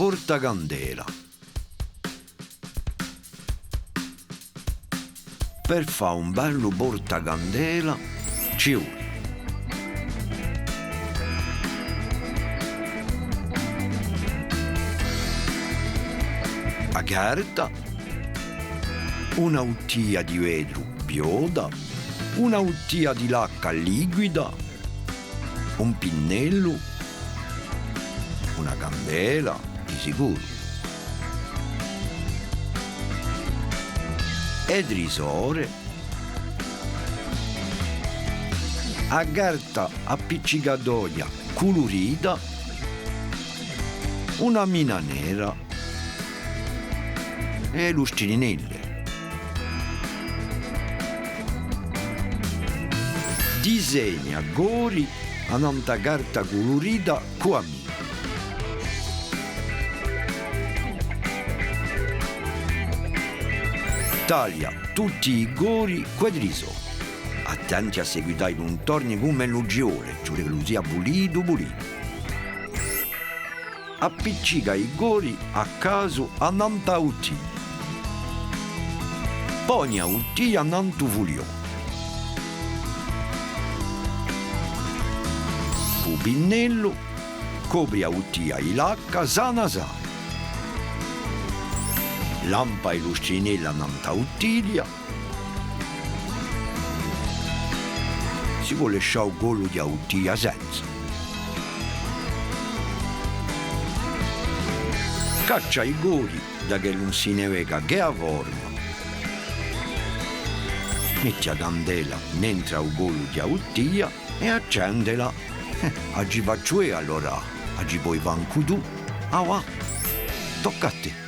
portacandela. Per fare un bello portacandela ci vuole la carta, una bottiglia di vetro bioda, una bottiglia di lacca liquida, un pinnello, una candela di sicuro ed risore, a carta appiccicatoia colorita, una mina nera e lustrinelle. Disegna a gori a un'altra carta colorita con a mina. Taglia tutti i gori quadriso. Attenti a seguitare i contorni come l'uggiole, cioè che lo sia pulito. Appiccica i gori a caso a un'altra bottiglia. Poni a bottiglia a un altro fulio. Con pinnello copri a bottiglia di lacca sana. Lampa e lustrinella a un'altra bottiglia. Si vuole lasciare il collo di bottiglia senza. Caccia i gori da che non si ne vega che ha forma. Metti la candela mentre ha il collo di bottiglia e accendela. Oggi faccio io allora, oggi poi vanco tu. Ah va, tocca a te.